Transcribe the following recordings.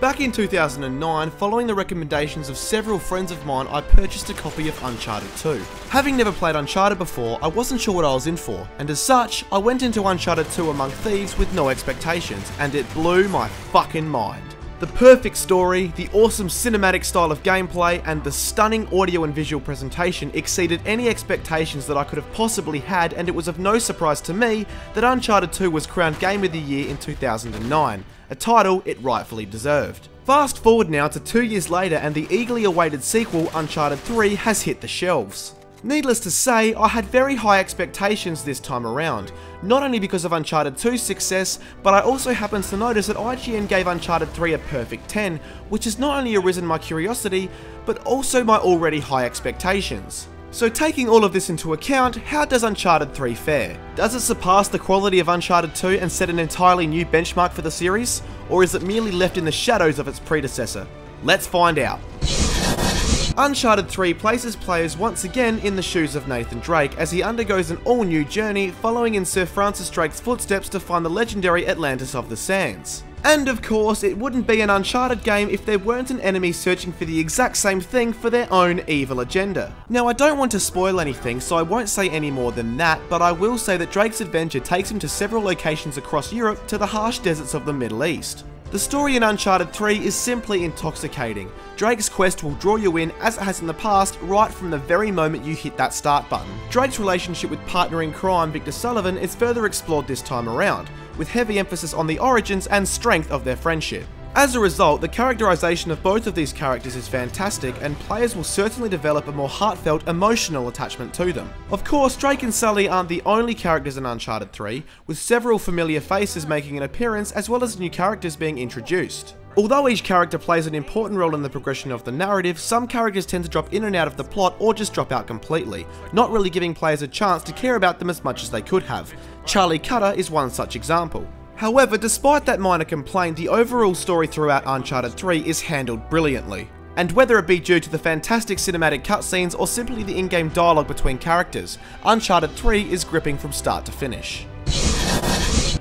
Back in 2009, following the recommendations of several friends of mine, I purchased a copy of Uncharted 2. Having never played Uncharted before, I wasn't sure what I was in for, and as such, I went into Uncharted 2 Among Thieves with no expectations, and it blew my fucking mind. The perfect story, the awesome cinematic style of gameplay, and the stunning audio and visual presentation exceeded any expectations that I could have possibly had, and it was of no surprise to me that Uncharted 2 was crowned Game of the Year in 2009, a title it rightfully deserved. Fast forward now to 2 years later and the eagerly awaited sequel, Uncharted 3, has hit the shelves. Needless to say, I had very high expectations this time around, not only because of Uncharted 2's success, but I also happened to notice that IGN gave Uncharted 3 a perfect 10, which has not only arisen my curiosity, but also my already high expectations. So taking all of this into account, how does Uncharted 3 fare? Does it surpass the quality of Uncharted 2 and set an entirely new benchmark for the series? Or is it merely left in the shadows of its predecessor? Let's find out. Uncharted 3 places players once again in the shoes of Nathan Drake as he undergoes an all-new journey following in Sir Francis Drake's footsteps to find the legendary Atlantis of the Sands. And of course, it wouldn't be an Uncharted game if there weren't an enemy searching for the exact same thing for their own evil agenda. Now, I don't want to spoil anything, so I won't say any more than that, but I will say that Drake's adventure takes him to several locations across Europe to the harsh deserts of the Middle East. The story in Uncharted 3 is simply intoxicating. Drake's quest will draw you in, as it has in the past, right from the very moment you hit that start button. Drake's relationship with partner in crime Victor Sullivan is further explored this time around, with heavy emphasis on the origins and strength of their friendship. As a result, the characterization of both of these characters is fantastic, and players will certainly develop a more heartfelt, emotional attachment to them. Of course, Drake and Sully aren't the only characters in Uncharted 3, with several familiar faces making an appearance as well as new characters being introduced. Although each character plays an important role in the progression of the narrative, some characters tend to drop in and out of the plot or just drop out completely, not really giving players a chance to care about them as much as they could have. Charlie Cutter is one such example. However, despite that minor complaint, the overall story throughout Uncharted 3 is handled brilliantly. And whether it be due to the fantastic cinematic cutscenes or simply the in-game dialogue between characters, Uncharted 3 is gripping from start to finish.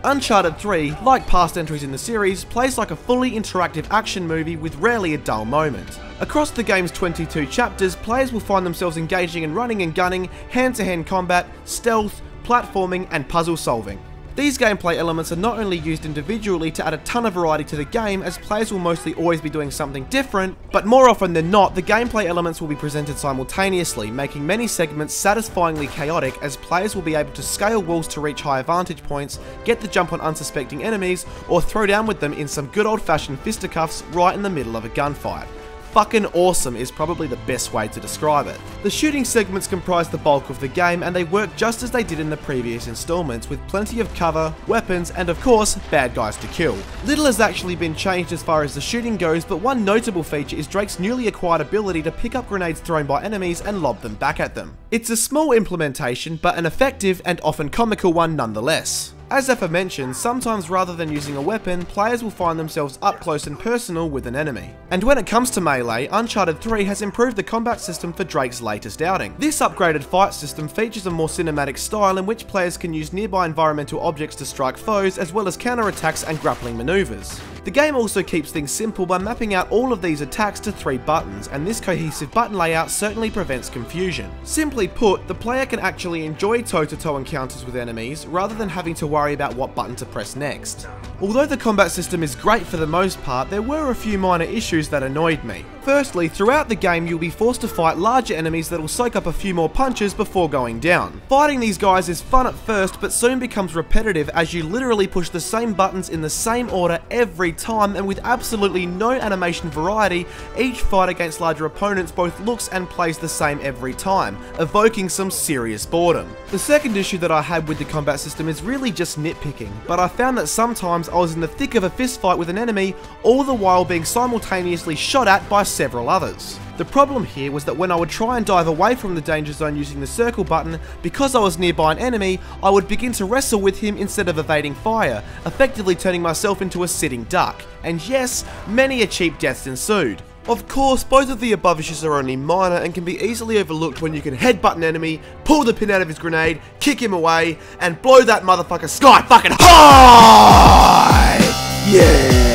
Uncharted 3, like past entries in the series, plays like a fully interactive action movie with rarely a dull moment. Across the game's 22 chapters, players will find themselves engaging in running and gunning, hand-to-hand combat, stealth, platforming, and puzzle solving. These gameplay elements are not only used individually to add a ton of variety to the game, as players will mostly always be doing something different, but more often than not, the gameplay elements will be presented simultaneously, making many segments satisfyingly chaotic, as players will be able to scale walls to reach higher vantage points, get the jump on unsuspecting enemies, or throw down with them in some good old-fashioned fisticuffs right in the middle of a gunfight. Fucking awesome is probably the best way to describe it. The shooting segments comprise the bulk of the game, and they work just as they did in the previous installments, with plenty of cover, weapons, and of course, bad guys to kill. Little has actually been changed as far as the shooting goes, but one notable feature is Drake's newly acquired ability to pick up grenades thrown by enemies and lob them back at them. It's a small implementation, but an effective and often comical one nonetheless. As aforementioned, sometimes rather than using a weapon, players will find themselves up close and personal with an enemy. And when it comes to melee, Uncharted 3 has improved the combat system for Drake's latest outing. This upgraded fight system features a more cinematic style in which players can use nearby environmental objects to strike foes, as well as counter-attacks and grappling maneuvers. The game also keeps things simple by mapping out all of these attacks to 3 buttons, and this cohesive button layout certainly prevents confusion. Simply put, the player can actually enjoy toe-to-toe encounters with enemies, rather than having to worry about what button to press next. Although the combat system is great for the most part, there were a few minor issues that annoyed me. Firstly, throughout the game you'll be forced to fight larger enemies that will soak up a few more punches before going down. Fighting these guys is fun at first, but soon becomes repetitive as you literally push the same buttons in the same order every time, and with absolutely no animation variety, each fight against larger opponents both looks and plays the same every time, evoking some serious boredom. The second issue that I had with the combat system is really just just nitpicking, but I found that sometimes I was in the thick of a fistfight with an enemy, all the while being simultaneously shot at by several others. The problem here was that when I would try and dive away from the danger zone using the circle button, because I was nearby an enemy, I would begin to wrestle with him instead of evading fire, effectively turning myself into a sitting duck. And yes, many a cheap deaths ensued. Of course, both of the above issues are only minor and can be easily overlooked when you can headbutt an enemy, pull the pin out of his grenade, kick him away, and blow that motherfucker sky fucking high! Yeah!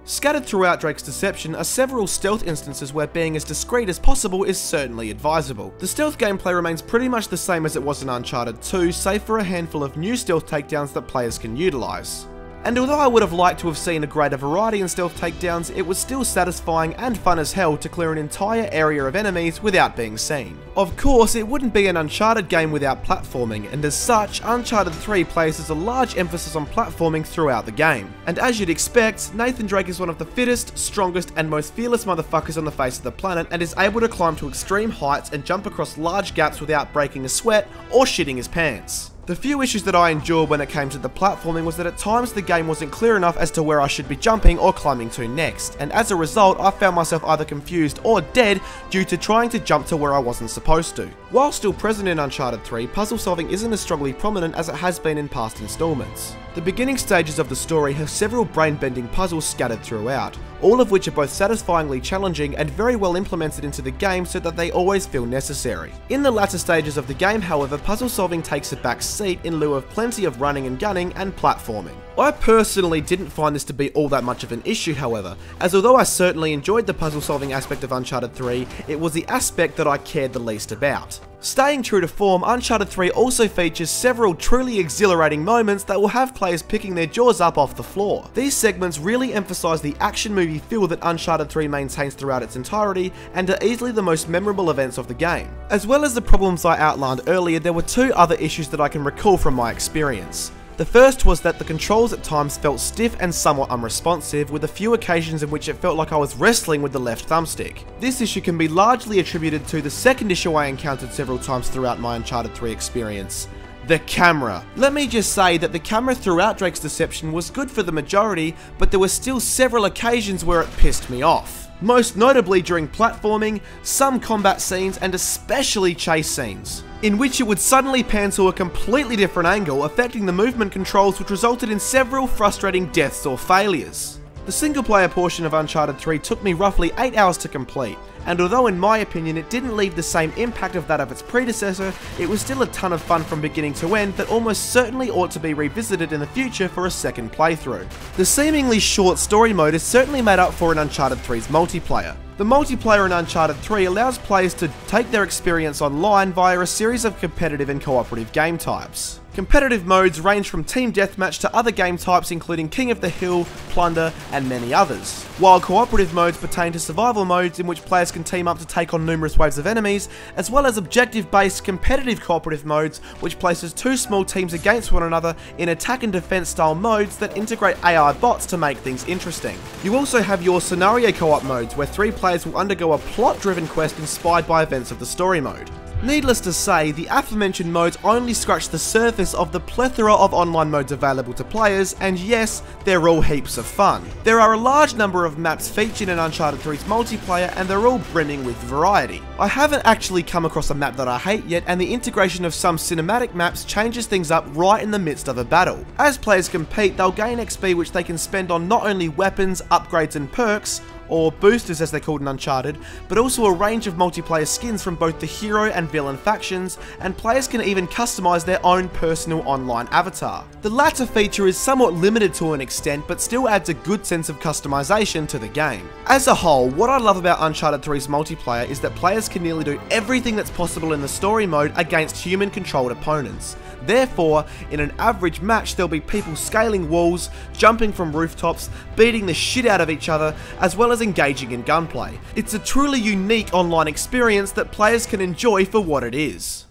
Scattered throughout Drake's deception are several stealth instances where being as discreet as possible is certainly advisable. The stealth gameplay remains pretty much the same as it was in Uncharted 2, save for a handful of new stealth takedowns that players can utilise. And although I would have liked to have seen a greater variety in stealth takedowns, it was still satisfying and fun as hell to clear an entire area of enemies without being seen. Of course, it wouldn't be an Uncharted game without platforming, and as such, Uncharted 3 places a large emphasis on platforming throughout the game. And as you'd expect, Nathan Drake is one of the fittest, strongest, and most fearless motherfuckers on the face of the planet, and is able to climb to extreme heights and jump across large gaps without breaking a sweat or shitting his pants. The few issues that I endured when it came to the platforming was that at times the game wasn't clear enough as to where I should be jumping or climbing to next, and as a result I found myself either confused or dead due to trying to jump to where I wasn't supposed to. While still present in Uncharted 3, puzzle solving isn't as strongly prominent as it has been in past installments. The beginning stages of the story have several brain-bending puzzles scattered throughout, all of which are both satisfyingly challenging and very well implemented into the game so that they always feel necessary. In the latter stages of the game, however, puzzle solving takes a back seat in lieu of plenty of running and gunning and platforming. I personally didn't find this to be all that much of an issue, however, as although I certainly enjoyed the puzzle solving aspect of Uncharted 3, it was the aspect that I cared the least about. Staying true to form, Uncharted 3 also features several truly exhilarating moments that will have players picking their jaws up off the floor. These segments really emphasise the action movie feel that Uncharted 3 maintains throughout its entirety and are easily the most memorable events of the game. As well as the problems I outlined earlier, there were two other issues that I can recall from my experience. The first was that the controls at times felt stiff and somewhat unresponsive, with a few occasions in which it felt like I was wrestling with the left thumbstick. This issue can be largely attributed to the second issue I encountered several times throughout my Uncharted 3 experience: the camera. Let me just say that the camera throughout Drake's deception was good for the majority, but there were still several occasions where it pissed me off. Most notably during platforming, some combat scenes, and especially chase scenes, in which it would suddenly pan to a completely different angle, affecting the movement controls, which resulted in several frustrating deaths or failures. The single player portion of Uncharted 3 took me roughly 8 hours to complete, and although in my opinion it didn't leave the same impact of that of its predecessor, it was still a ton of fun from beginning to end that almost certainly ought to be revisited in the future for a second playthrough. The seemingly short story mode is certainly made up for in Uncharted 3's multiplayer. The multiplayer in Uncharted 3 allows players to take their experience online via a series of competitive and cooperative game types. Competitive modes range from team deathmatch to other game types including King of the Hill, Plunder, and many others, while cooperative modes pertain to survival modes in which players can team up to take on numerous waves of enemies, as well as objective-based competitive cooperative modes which places two small teams against one another in attack and defense style modes that integrate AI bots to make things interesting. You also have your scenario co-op modes where 3 players will undergo a plot-driven quest inspired by events of the story mode. Needless to say, the aforementioned modes only scratch the surface of the plethora of online modes available to players, and yes, they're all heaps of fun. There are a large number of maps featured in Uncharted 3's multiplayer, and they're all brimming with variety. I haven't actually come across a map that I hate yet, and the integration of some cinematic maps changes things up right in the midst of a battle. As players compete, they'll gain XP which they can spend on not only weapons, upgrades and perks, or boosters as they're called in Uncharted, but also a range of multiplayer skins from both the hero and villain factions, and players can even customize their own personal online avatar. The latter feature is somewhat limited to an extent, but still adds a good sense of customization to the game. As a whole, what I love about Uncharted 3's multiplayer is that players can nearly do everything that's possible in the story mode against human-controlled opponents. Therefore, in an average match, there'll be people scaling walls, jumping from rooftops, beating the shit out of each other, as well as engaging in gunplay. It's a truly unique online experience that players can enjoy for what it is.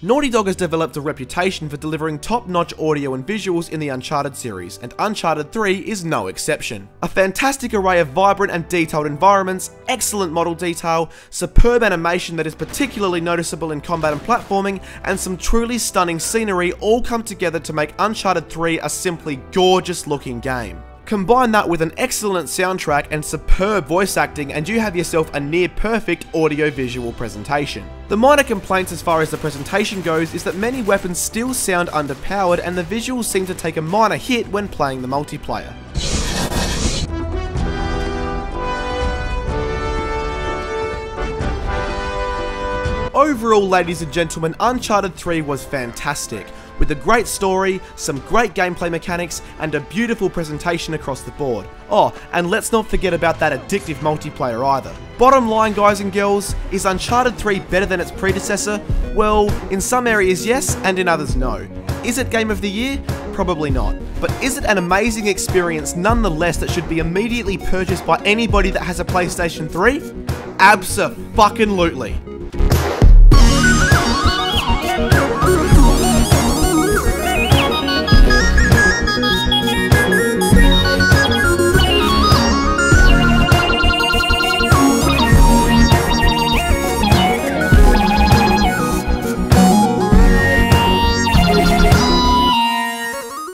Naughty Dog has developed a reputation for delivering top-notch audio and visuals in the Uncharted series, and Uncharted 3 is no exception. A fantastic array of vibrant and detailed environments, excellent model detail, superb animation that is particularly noticeable in combat and platforming, and some truly stunning scenery all come together to make Uncharted 3 a simply gorgeous looking game. Combine that with an excellent soundtrack and superb voice acting and you have yourself a near perfect audio-visual presentation. The minor complaints as far as the presentation goes is that many weapons still sound underpowered and the visuals seem to take a minor hit when playing the multiplayer. Overall, ladies and gentlemen, Uncharted 3 was fantastic, with a great story, some great gameplay mechanics, and a beautiful presentation across the board. Oh, and let's not forget about that addictive multiplayer either. Bottom line, guys and girls, is Uncharted 3 better than its predecessor? Well, in some areas yes, and in others no. Is it Game of the Year? Probably not. But is it an amazing experience nonetheless that should be immediately purchased by anybody that has a PlayStation 3? Abso-fucking-lutely.